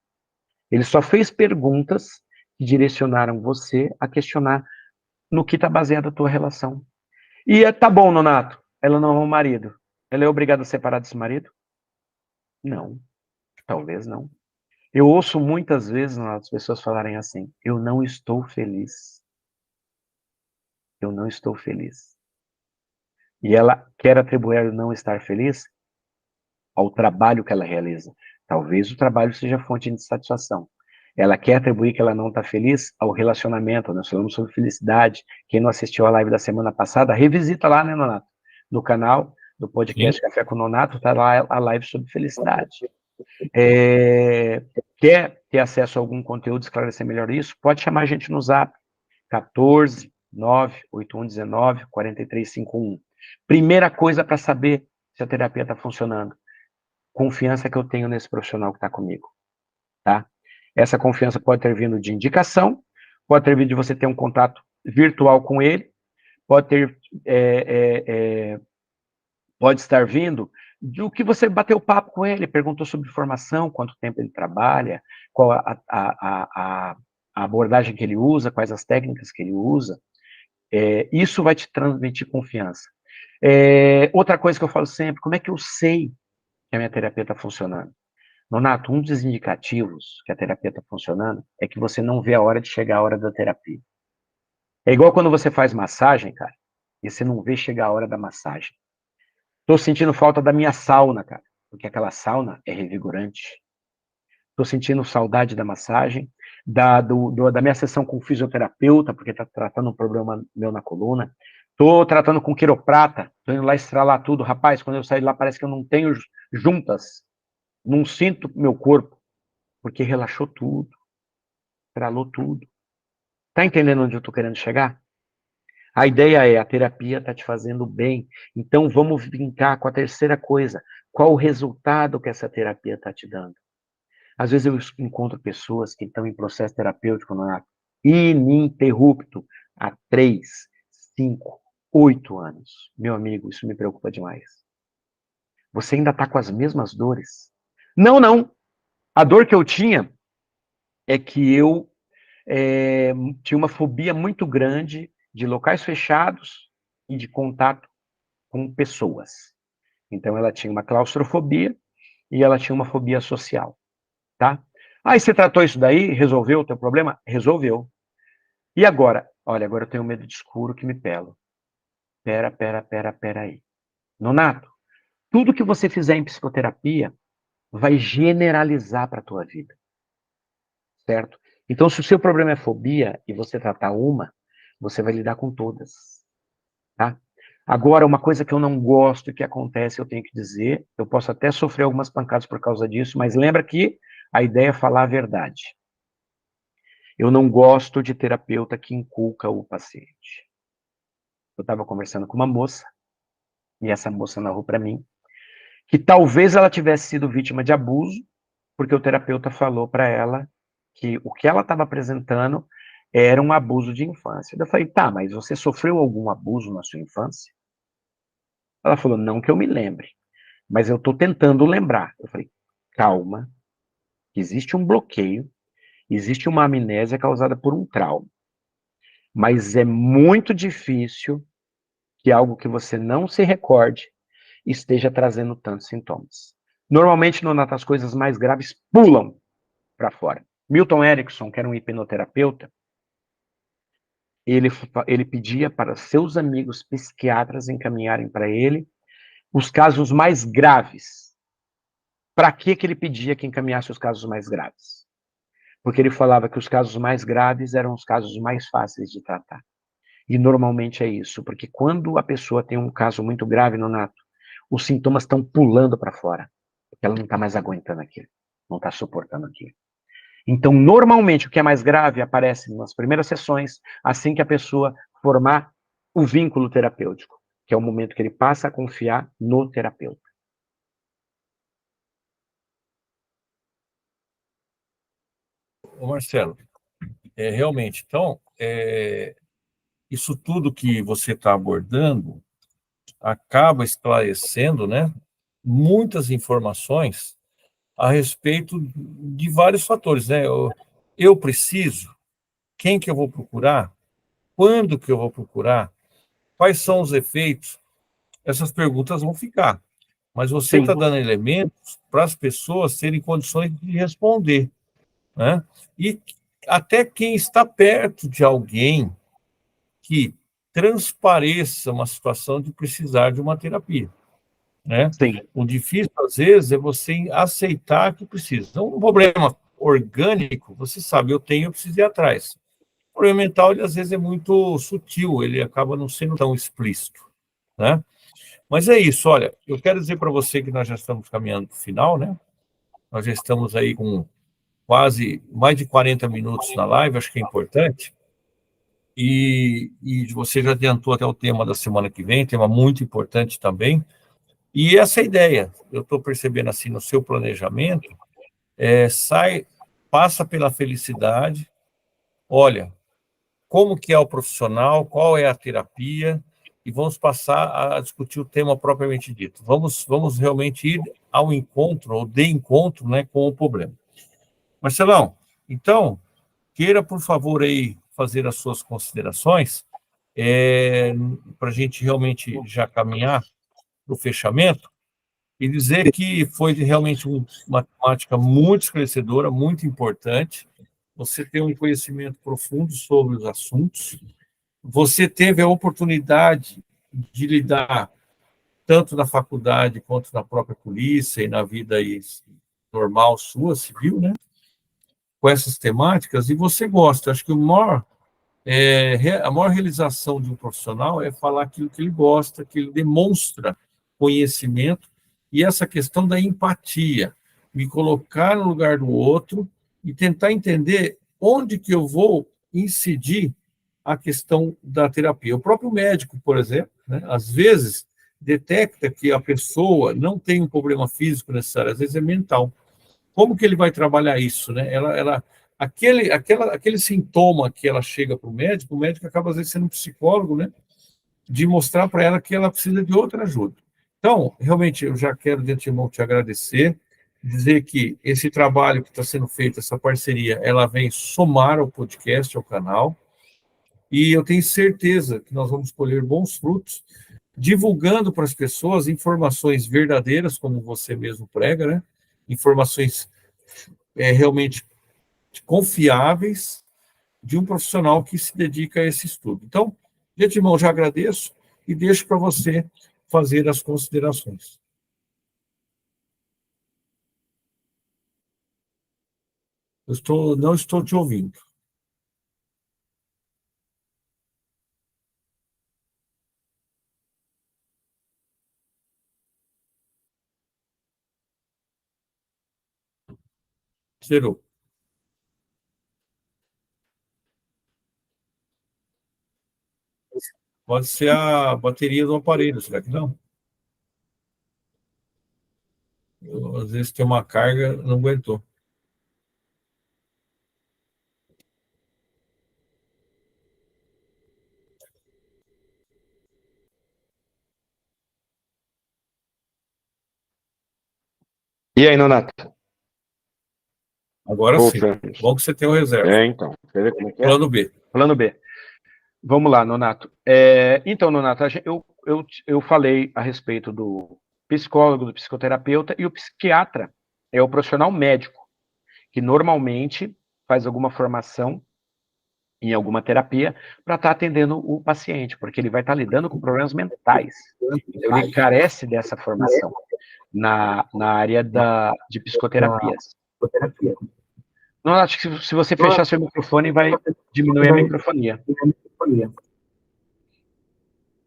Ele só fez perguntas que direcionaram você a questionar no que está baseada a tua relação. E tá bom, Nonato, ela não ama o marido. Ela é obrigada a separar desse marido? Não, talvez não. Eu ouço muitas vezes as pessoas falarem assim, eu não estou feliz. Eu não estou feliz. E ela quer atribuir o não estar feliz ao trabalho que ela realiza. Talvez o trabalho seja fonte de satisfação. Ela quer atribuir que ela não está feliz ao relacionamento. Nós falamos sobre felicidade. Quem não assistiu a live da semana passada, revisita lá, né, Nonato? No canal do podcast Sim. Café com Nonato, está lá a live sobre felicidade. Quer ter acesso a algum conteúdo, esclarecer melhor isso? Pode chamar a gente no Zap, 14 98119 4351. Primeira coisa para saber se a terapia está funcionando. Confiança que eu tenho nesse profissional que está comigo, tá? Essa confiança pode ter vindo de indicação, pode ter vindo de você ter um contato virtual com ele, pode ter, pode estar vindo do que você bateu papo com ele, perguntou sobre formação, quanto tempo ele trabalha, qual a abordagem que ele usa, quais as técnicas que ele usa. Isso vai te transmitir confiança. Outra coisa que eu falo sempre, como é que eu sei que a minha terapia está funcionando? Nonato, um dos indicativos que a terapia está funcionando é que você não vê a hora de chegar a hora da terapia. É igual quando você faz massagem, cara, e você não vê chegar a hora da massagem. Tô sentindo falta da minha sauna, cara, porque aquela sauna é revigorante. Tô sentindo saudade da massagem, da minha sessão com o fisioterapeuta, porque tá tratando um problema meu na coluna. Tô tratando com quiroprata, tô indo lá estralar tudo. Rapaz, quando eu sair de lá parece que eu não tenho juntas, não sinto meu corpo, porque relaxou tudo, estralou tudo. Tá entendendo onde eu tô querendo chegar? A ideia é, a terapia está te fazendo bem, então vamos brincar com a terceira coisa. Qual o resultado que essa terapia está te dando? Às vezes eu encontro pessoas que estão em processo terapêutico ininterrupto há 3, 5, 8 anos. Meu amigo, isso me preocupa demais. Você ainda está com as mesmas dores? Não, não. A dor que eu tinha é que eu tinha uma fobia muito grande de locais fechados e de contato com pessoas. Então, ela tinha uma claustrofobia e ela tinha uma fobia social, tá? Aí você tratou isso daí? Resolveu o teu problema? Resolveu. E agora? Olha, agora eu tenho medo de escuro que me pelo. Pera aí. Nonato, tudo que você fizer em psicoterapia vai generalizar para a tua vida, certo? Então, se o seu problema é fobia e você tratar uma, você vai lidar com todas, tá? Agora, uma coisa que eu não gosto que acontece, eu tenho que dizer, eu posso até sofrer algumas pancadas por causa disso, mas lembra que a ideia é falar a verdade. Eu não gosto de terapeuta que inculca o paciente. Eu estava conversando com uma moça, e essa moça narrou para mim, que talvez ela tivesse sido vítima de abuso, porque o terapeuta falou para ela que o que ela estava apresentando era um abuso de infância. Eu falei, tá, mas você sofreu algum abuso na sua infância? Ela falou, não que eu me lembre, mas eu estou tentando lembrar. Eu falei, calma, existe um bloqueio, existe uma amnésia causada por um trauma, mas é muito difícil que algo que você não se recorde esteja trazendo tantos sintomas. Normalmente, Nonato, as coisas mais graves pulam para fora. Milton Erickson, que era um hipnoterapeuta, ele pedia para seus amigos psiquiatras encaminharem para ele os casos mais graves. Para que ele pedia que encaminhasse os casos mais graves? Porque ele falava que os casos mais graves eram os casos mais fáceis de tratar. E normalmente é isso, porque quando a pessoa tem um caso muito grave, Nonato, os sintomas estão pulando para fora, porque ela não está mais aguentando aquilo, não está suportando aquilo. Então, normalmente, o que é mais grave aparece nas primeiras sessões, assim que a pessoa formar o vínculo terapêutico, que é o momento que ele passa a confiar no terapeuta. Ô Marcelo, realmente, então, isso tudo que você está abordando acaba esclarecendo, né, muitas informações a respeito de vários fatores, né? Eu preciso, quem que eu vou procurar, quando que eu vou procurar, quais são os efeitos, essas perguntas vão ficar. Mas você Sim, está dando elementos para as pessoas terem condições de responder, né? E até quem está perto de alguém que transpareça uma situação de precisar de uma terapia, né? sim, O difícil, às vezes, é você aceitar que precisa. Então, um problema orgânico, você sabe, eu preciso ir atrás. O problema mental, ele, às vezes, é muito sutil, ele acaba não sendo tão explícito, né? Mas é isso, olha, eu quero dizer para você que nós já estamos caminhando para o final, né? Nós já estamos aí com quase mais de 40 minutos na live, acho que é importante. E você já adiantou até o tema da semana que vem, tema muito importante também. E essa é a ideia, eu estou percebendo assim no seu planejamento, passa pela felicidade, olha, como que é o profissional, qual é a terapia, e vamos passar a discutir o tema propriamente dito. Vamos realmente ir ao encontro, ou de encontro, né, com o problema. Marcelão, então, queira, por favor, aí fazer as suas considerações, para a gente realmente já caminhar para o fechamento. e dizer que foi realmente uma temática muito esclarecedora, muito importante. Você tem um conhecimento profundo sobre os assuntos. Você teve a oportunidade de lidar tanto na faculdade quanto na própria polícia e na vida aí normal sua, civil, né? Com essas temáticas, e você gosta. Acho que a maior realização de um profissional é falar aquilo que ele gosta, que ele demonstra conhecimento, e essa questão da empatia, me colocar no lugar do outro e tentar entender onde que eu vou incidir a questão da terapia. O próprio médico, por exemplo, né, às vezes detecta que a pessoa não tem um problema físico necessário, às vezes é mental. Como que ele vai trabalhar isso, né? Aquele sintoma que ela chega para o médico acaba às vezes sendo um psicólogo, né? De mostrar para ela que ela precisa de outra ajuda. Então, realmente, eu já quero de antemão te agradecer, dizer que esse trabalho que está sendo feito, essa parceria, ela vem somar ao podcast, ao canal, e eu tenho certeza que nós vamos colher bons frutos, divulgando para as pessoas informações verdadeiras, como você mesmo prega, né? Informações realmente confiáveis de um profissional que se dedica a esse estudo. Então, de antemão, já agradeço e deixo para você fazer as considerações. Não estou te ouvindo. Zerou. Pode ser a bateria do aparelho, será que não? Às vezes tem uma carga, não aguentou. E aí, Nonato? Agora sim. Bom que você tem o reserva. Então. Quer ver como é que é? Plano B. Plano B. Vamos lá, Nonato. Então, Nonato, eu falei a respeito do psicólogo, do psicoterapeuta, e o psiquiatra é o profissional médico, que normalmente faz alguma formação em alguma terapia para estar atendendo o paciente, porque ele vai estar lidando com problemas mentais. Então, ele carece dessa formação na área de psicoterapias. Não, acho que se você fechar seu microfone, vai diminuir a microfonia.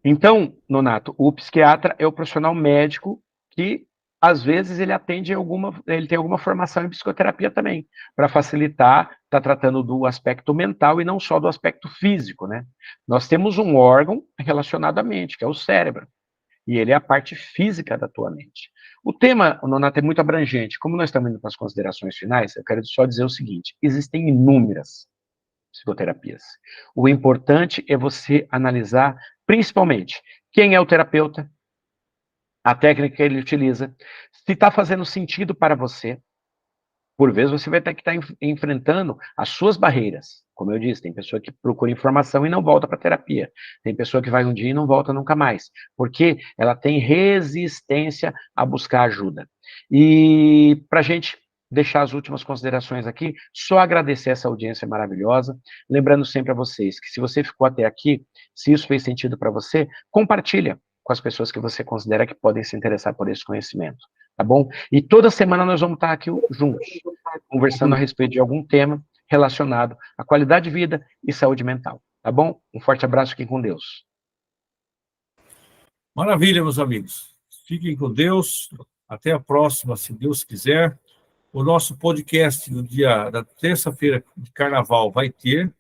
Então, Nonato, o psiquiatra é o profissional médico que, às vezes, ele tem alguma formação em psicoterapia também, para facilitar, tá tratando do aspecto mental e não só do aspecto físico, né? Nós temos um órgão relacionado à mente, que é o cérebro, e ele é a parte física da tua mente. O tema, Nonato, é muito abrangente. Como nós estamos indo para as considerações finais, eu quero só dizer o seguinte: existem inúmeras psicoterapias. O importante é você analisar, principalmente, quem é o terapeuta, a técnica que ele utiliza, se está fazendo sentido para você. Por vezes você vai ter que estar enfrentando as suas barreiras. Como eu disse, tem pessoa que procura informação e não volta para a terapia. Tem pessoa que vai um dia e não volta nunca mais. Porque ela tem resistência a buscar ajuda. E para a gente deixar as últimas considerações aqui, só agradecer essa audiência maravilhosa. Lembrando sempre a vocês que se você ficou até aqui, se isso fez sentido para você, compartilha com as pessoas que você considera que podem se interessar por esse conhecimento. Tá bom? E toda semana nós vamos estar aqui juntos, conversando a respeito de algum tema relacionado à qualidade de vida e saúde mental. Tá bom? Um forte abraço, fiquem com Deus. Maravilha, meus amigos. Fiquem com Deus. Até a próxima, se Deus quiser. O nosso podcast da terça-feira de carnaval vai ter.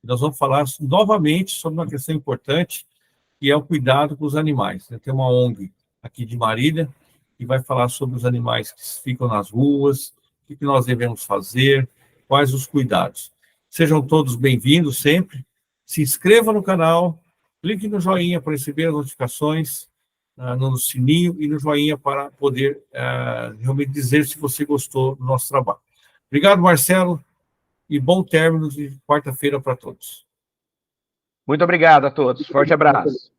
Nós vamos falar novamente sobre uma questão importante, que é o cuidado com os animais. Tem uma ONG aqui de Marília que vai falar sobre os animais que ficam nas ruas, o que nós devemos fazer, quais os cuidados. Sejam todos bem-vindos sempre. Se inscreva no canal, clique no joinha para receber as notificações, no sininho e no joinha para poder realmente dizer se você gostou do nosso trabalho. Obrigado, Marcelo, e bom término de quarta-feira para todos. Muito obrigado a todos. Forte abraço.